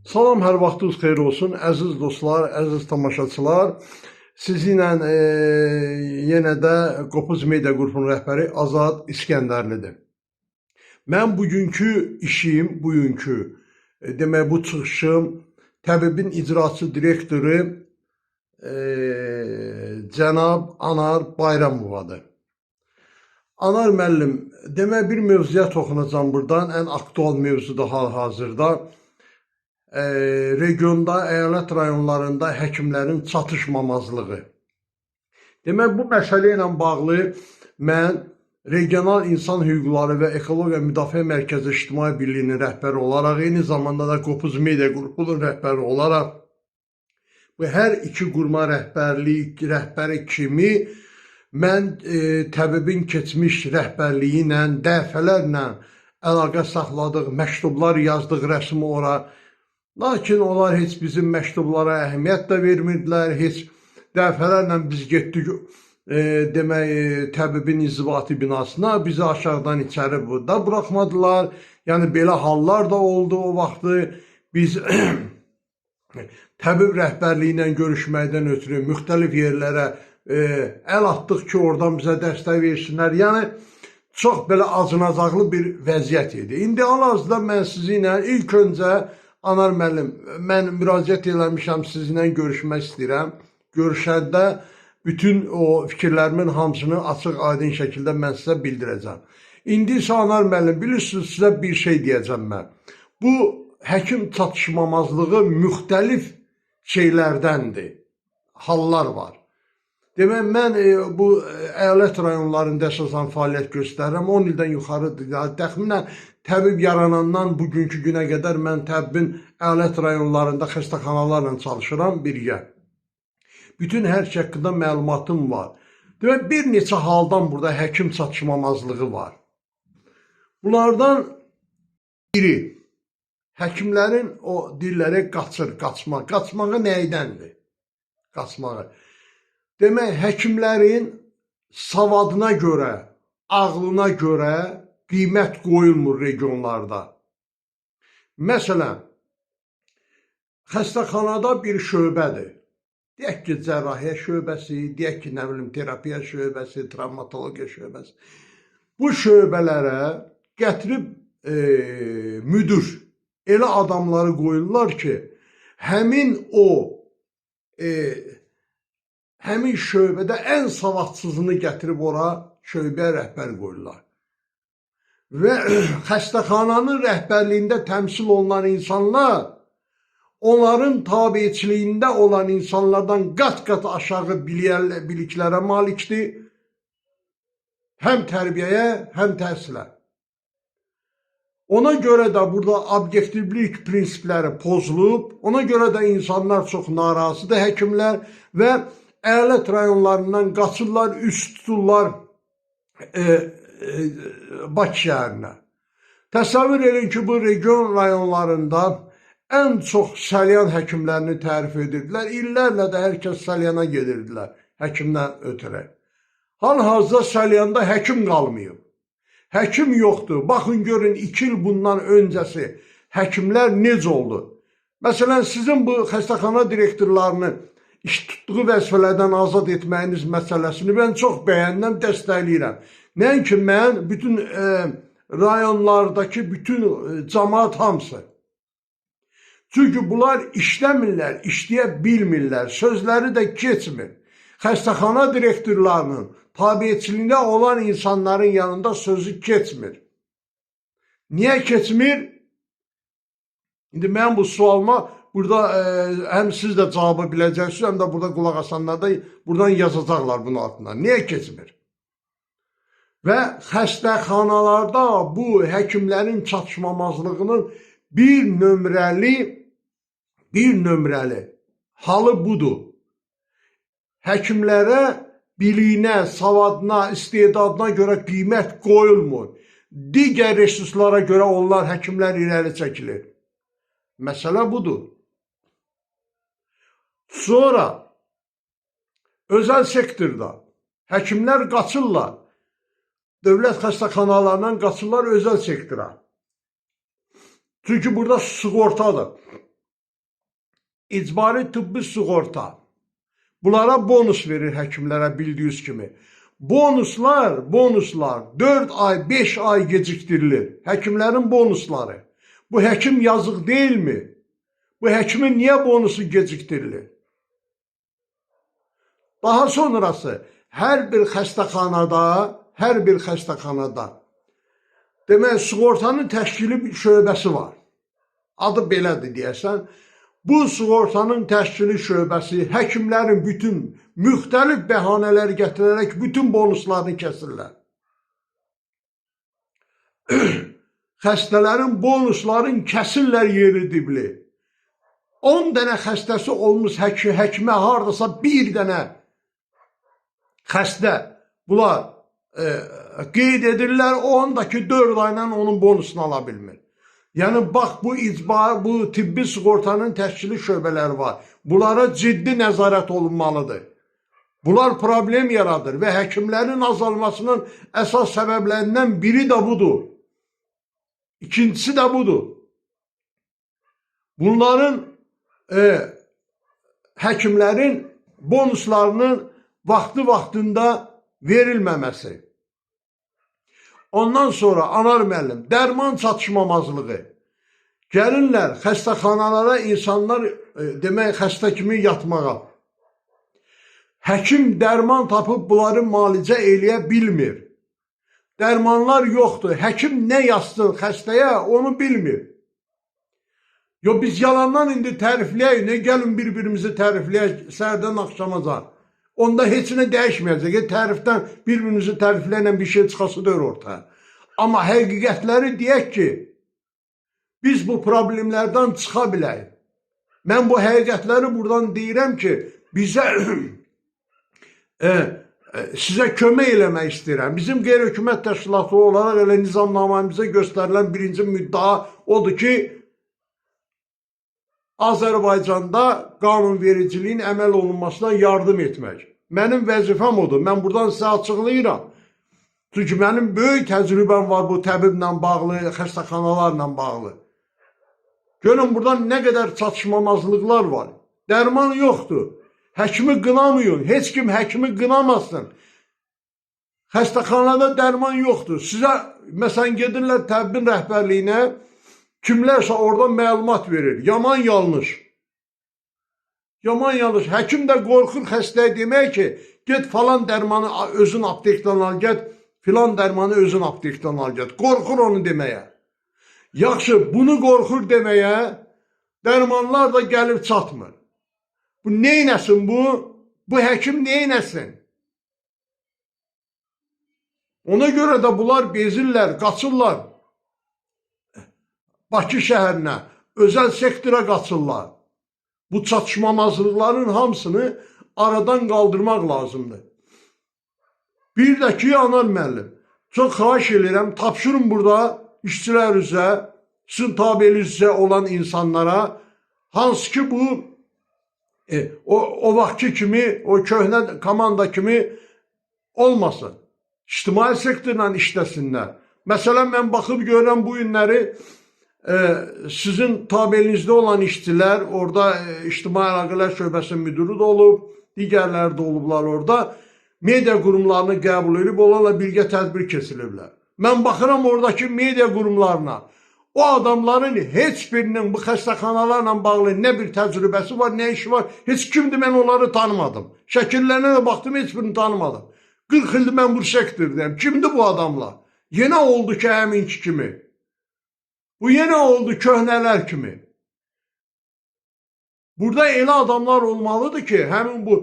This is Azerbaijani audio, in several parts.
Salam, hər vaxtınız xeyir olsun. Əziz dostlar, əziz tamaşaçılar. Sizinlə yenə də Qopuz Media Qrupunun rəhbəri Azad İskəndərlidir. Mən bugünkü işim, demək bu çıxışım təbibin icraçı direktoru cənab Anar Bayramovadır. Anar müəllim, demək bir mövzuya toxunacağam buradan, ən aktual mövzuda hal-hazırda. Regionda, əyalət rayonlarında həkimlərin çatışmamazlığı. Demək, bu məsələ ilə bağlı mən Regional İnsan Hüquqları və Ekologiya Müdafiə Mərkəzi İctimai Birliyinin rəhbəri olaraq, eyni zamanda da Qopuz Media Qrupunun rəhbəri olaraq, bu hər iki qurma rəhbəri kimi mən təbibin keçmiş rəhbərliyi ilə dəfələrlə əlaqə saxladıq, məktublar yazdıq rəsmi ora. Lakin onlar heç bizim məktublara əhəmiyyət də vermirdilər, heç dəfələrlə biz getdik demək təbibin inzibati binasına, bizi aşağıdan içəri da buraxmadılar. Yəni belə hallar da oldu o vaxtı. Biz təbib rəhbərliyi ilə görüşməkdən ötürü müxtəlif yerlərə əl atdıq ki, oradan bizə dəstək versinlər. Yəni çox belə acınacaqlı bir vəziyyət idi. İndi hal-hazırda mən sizinlə ilk öncə Anar müəllim, mən müraciət eləmişəm, sizinlə görüşmək istəyirəm. Görüşəndə bütün o fikirlərimin hamısını açıq, aydın şəkildə mən sizə bildirəcəm. İndi isə Anar müəllim, bilirsiniz, sizə bir şey deyəcəm mən. Bu həkim çatışmamazlığı müxtəlif şeylərdəndir, hallar var. Demək, mən bu əyalət rayonlarında əsasən fəaliyyət göstərirəm. 10 ildən yuxarıdır. Təxminən təbib yaranandan bugünkü günə qədər mən təbibin əyalət rayonlarında xəstəxanalarla çalışıram birgə. Bütün hər şey haqqında məlumatım var. Demək, bir neçə haldan burada həkim çatışmamazlığı var. Bunlardan biri, həkimlərin o dilləri qaçmaq. Qaçmağı nəyidəndir? Qaçmağı. Demək, həkimlərin savadına görə, ağlına görə qiymət qoyulmur regionlarda. Məsələn, xəstəxanada bir şöbədir. Deyək ki, cərrahiyyə şöbəsi, deyək ki, nə bilim, terapiya şöbəsi, travmatologiya şöbəsi. Bu şöbələrə gətirib müdür elə adamları qoyurlar ki, həmin şöbədə ən savadsızını gətirib ora şöbəyə rəhbər qoyurlar. Və xəstəxananın rəhbərliyində təmsil olunan insanlar onların tabiçiliyində olan insanlardan qat-qat aşağı biliklərə malikdir. Həm tərbiyəyə, həm təhsilə. Ona görə də burada obyektivlik prinsipləri pozulub, ona görə də insanlar çox narazıdır, həkimlər və əyalət rayonlarından qaçırlar, üst tuturlar Bakı şəhərinə. Təsəvvür edin ki, bu region rayonlarında ən çox səlyan həkimlərini tərif edirdilər. İllərlə də hər kəs səlyana gedirdilər həkimdən ötürü. Hal-hazırda səlyanda həkim qalmayıb. Həkim yoxdur. Baxın, görün, 2 il bundan öncəsi həkimlər necə oldu? Məsələn, sizin bu xəstəxana direktorlarını iş tutduğu vəzifələrdən azad etməyiniz məsələsini mən çox bəyənirəm, dəstəkləyirəm. Nəinki mən, bütün rayonlardakı bütün cəmaət hamısı. Çünki bunlar işləmirlər, işləyə bilmirlər, sözləri də keçmir. Xəstəxana direktorlarının tabiçiliyində olan insanların yanında sözü keçmir. Niyə keçmir? İndi mən bu sualıma burada həm siz də cavabı biləcəksiniz, həm də burada qulaq asanlar da buradan yazacaqlar bunun altına. Niyə keçmir? Və xəstəxanalarda bu həkimlərin çatışmamazlığının bir nömrəli halı budur. Həkimlərə biliyinə, savadına, istedadına görə qiymət qoyulmur. Digər resurslara görə onlar həkimlər irəli çəkilir. Məsələ budur. Sonra özəl sektorda həkimlər qaçırlar. Dövlət xəstəxanalarından qaçırlar özəl sektora. Çünki burada sığortadır. icbari tibbi sığorta. Bunlara bonus verir həkimlərə bildiyiniz kimi. Bonuslar 4 ay, 5 ay geciktirilir. Həkimlərin bonusları. Bu həkim yazıq deyilmi? Bu həkimin niyə bonusu geciktirilir? Daha sonrası hər bir xəstəxanada demək, sığortanın təşkili şöbəsi var. Adı belədir deyəsən. Bu sığortanın təşkili şöbəsi həkimlərin bütün müxtəlif bəhanələr gətirərək bütün bonuslarını kəsirlər. Xəstələrin bonuslarını kəsirlər yeri dibli. 10 dənə xəstəsi olmuş həkimə hardasa bir dənə xəstə bunlar qeyd edirlər, o andakı 4 ayla onun bonusunu ala bilmir. Yəni bax, bu tibbi sığortanın təşkili şöbələri var. Bunlara ciddi nəzarət olunmalıdır. Bunlar problem yaradır və həkimlərin azalmasının əsas səbəblərindən biri də budur. İkincisi də budur. Bunların həkimlərin bonuslarının vaxtında verilməməsi. Ondan sonra anar müəllim, dərman çatışmamazlığı. Gəlirlər xəstəxanalara insanlar demək xəstə kimi yatmağa. Həkim dərman tapıb bunları müalicə eləyə bilmir. Dərmanlar yoxdur. Həkim nə yazsın xəstəyə onu bilmir. Biz yalandan indi tərifləyək, nə gəlin bir-birimizi tərifləyək səhərdən axşamacan. Onda heç nə dəyişməyəcək. Tərifdən bir-birimizi tərifləyən bir şey çıxası deyir ortaya. Amma həqiqətləri deyək ki, biz bu problemlərdən çıxa bilək. Mən bu həqiqətləri buradan deyirəm ki, sizə kömək eləmək istəyirəm. Bizim qeyri-hökumət təşkilatı olaraq elə nizamnaməmizə göstərilən birinci müddəa odur ki, Azərbaycanda qanunvericiliyin əməl olunmasına yardım etmək. Mənim vəzifəm odur. Mən buradan sizə açıqlayıram. Çünki mənim böyük təcrübəm var bu təbiblə bağlı, xəstəxanalarla bağlı. Görün, buradan nə qədər çatışmamazlıqlar var. Dərman yoxdur. Həkimi qınamayın. Heç kim həkimi qınamasın. Xəstəxanada dərman yoxdur. Sizə, məsələn, gedirlər təbibin rəhbərliyinə, kimlərsə oradan məlumat verir. Yaman yanlış. Yaman yanlış. Həkim də qorxur xəstəyə demək ki, get falan dərmanı özün aptekdən al, get filan dərmanı özün aptekdən al, get. Qorxur onu deməyə. Yaxşı, bunu qorxur deməyə dərmanlar da gəlib çatmır. Bu neynəsin bu? Bu həkim neynəsin? Ona görə də bunlar bezirlər, qaçırlar. Bakı şəhərinə, özəl sektora qaçırlar. Bu çatışmamazlıqların hamısını aradan qaldırmaq lazımdır. Bir də ki, anar müəllim, çox xahiş edirəm, tapşırın burada işçilərinizə, sizin tabelizə olan insanlara, hansı ki bu o vaxtki kimi, o köhnə komanda kimi olmasın. İctimai sektorla işləsinlər. Məsələn, mən baxıb görürəm bu günləri sizin tabelinizdə olan işçilər, orada İctimai Əlaqələr Şöbəsinin müdürü də olub, digərləri də olublar orada, media qurumlarını qəbul edib, onlarla birgə tədbir keçiriblər. Mən baxıram oradakı media qurumlarına, o adamların heç birinin bu xəstəxanalarla bağlı nə bir təcrübəsi var, nə işi var, heç kimdir, mən onları tanımadım. Şəkillərinə də baxdım, heç birini tanımadım. 40 ildir mən bu sektördəyəm. Kimdir bu adamlar? Yenə oldu ki, həminki kimi. Bu yenə oldu köhnələr kimi. Burada elə adamlar olmalıdır ki, həmin bu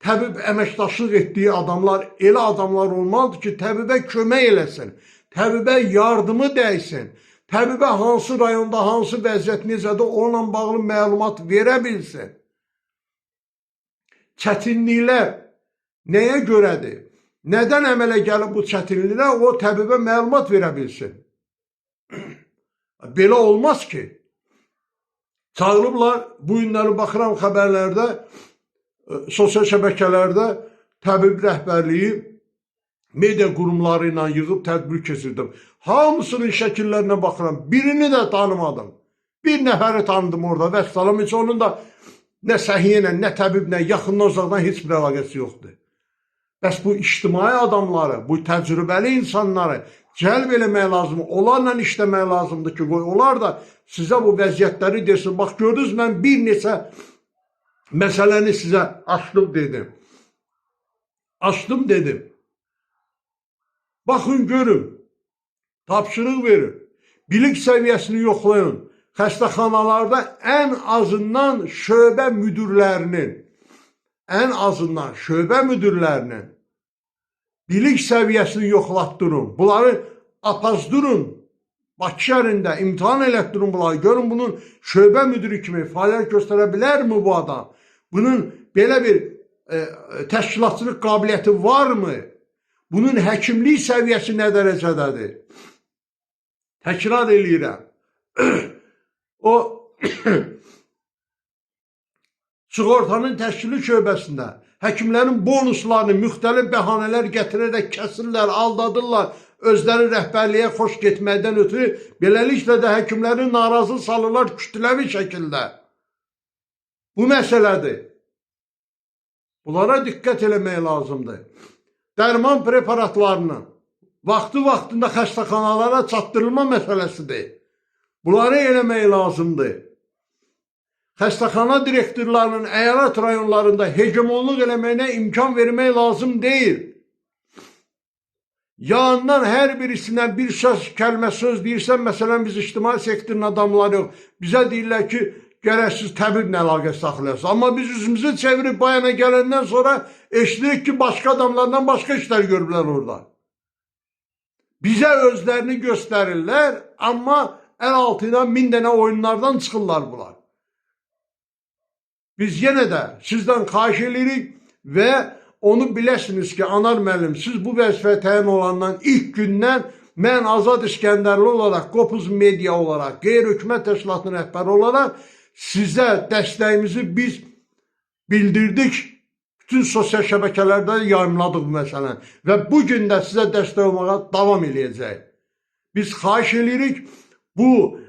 təbib əməkdaşlıq etdiyi adamlar elə adamlar olmalıdır ki, təbibə kömək eləsin, təbibə yardımı dəysin, təbibə hansı rayonda, hansı vəziyyət necədir, onunla bağlı məlumat verə bilsin. Çətinliklər nəyə görədir? Nədən əmələ gəlib bu çətinliklər? O təbibə məlumat verə bilsin. Belə olmaz ki. Çağırıblar, bu günləri baxıram xəbərlərdə, sosial şəbəkələrdə təbib rəhbərliyi media qurumları ilə yığıb tədbir keçirdim. Hamısının şəkillərinə baxıram, birini də tanımadım. Bir nəfəri tanıdım orada, vəssalam, heç onun da nə səhiyyə ilə, nə təbiblə, yaxından uzaqdan heç bir əlaqəsi yoxdur. Bəs bu ictimai adamları, bu təcrübəli insanları cəlb eləmək lazımdır, onlarla işləmək lazımdır ki, onlar da sizə bu vəziyyətləri desin. Bax, gördünüz, mən bir neçə məsələni sizə açdım dedim. Açdım dedim. Baxın, görün, tapşırıq verin, bilik səviyyəsini yoxlayın. Xəstəxanalarda ən azından şöbə müdürlərinin bilik səviyyəsini yoxlatdırın. Bunları apazdırın. Bakı şəhərində imtahan elətdirin bunları. Görün, bunun şöbə müdürü kimi fəaliyyət göstərə bilərmi bu adam? Bunun belə bir təşkilatçılıq qabiliyyəti varmı? Bunun həkimlik səviyyəsi nə dərəcədədir? Təkrar eləyirəm. O sığortanın təşkili şöbəsində həkimlərin bonuslarını müxtəlif bəhanələr gətirərək kəsirlər, aldadırlar, özləri rəhbərliyə xoş getməkdən ötürü, beləliklə də həkimləri narazı salırlar kütləvi şəkildə. Bu məsələdir. Bunlara diqqət eləmək lazımdır. Dərman preparatlarının vaxtında xəstəxanalara çatdırılma məsələsidir. Bunları eləmək lazımdır. Xəstəxana direktorlarının əyalət rayonlarında hegemonluq eləməyinə imkan vermək lazım deyil. Yanından hər birisindən bir söz, kəlmə söz deyirsən, məsələn, biz ictimai sektorun adamları yox. Bizə deyirlər ki, gərəksiz təbiblə əlaqə saxlayasın. Amma biz üzümüzü çevirib bayana gələndən sonra eşidirik ki, başqa adamlardan başqa işlər görürlər orada. Bizə özlərini göstərirlər, amma əl altına 1000 dənə oyunlardan çıxırlar bunlar. Biz yenə də sizdən xahiş edirik və onu biləsiniz ki, Anar müəllim, siz bu vəzifəyə təyin olandan ilk gündən mən Azad İskəndərli olaraq, Qopuz Media olaraq, qeyri-hökumət təşkilatının rəhbəri olaraq sizə dəstəyimizi biz bildirdik. Bütün sosial şəbəkələrdə yayımladıq bu məsələni və bugün də sizə dəstək olmağa davam edəcək. Biz xahiş edirik bu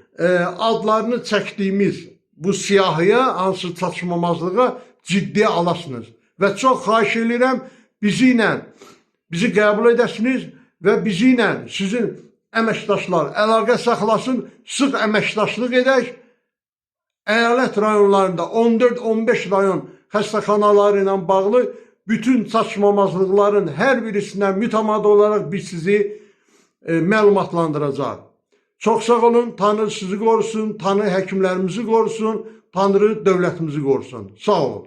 adlarını çəkdiyimiz bu siyahıya, hansı çatışmamazlığa ciddiyə alasınız. Və çox xahiş edirəm, bizi qəbul edəsiniz və bizi ilə sizin əməkdaşlar əlaqə saxlasın, sıx əməkdaşlıq edək. Əyalət rayonlarında 14-15 rayon xəstəxanaları ilə bağlı bütün çatışmamazlıqların hər birisindən mütəmadi olaraq biz sizi məlumatlandıracaq. Çox sağ olun, Tanrı sizi qorusun, Tanrı həkimlərimizi qorusun, Tanrı dövlətimizi qorusun. Sağ olun.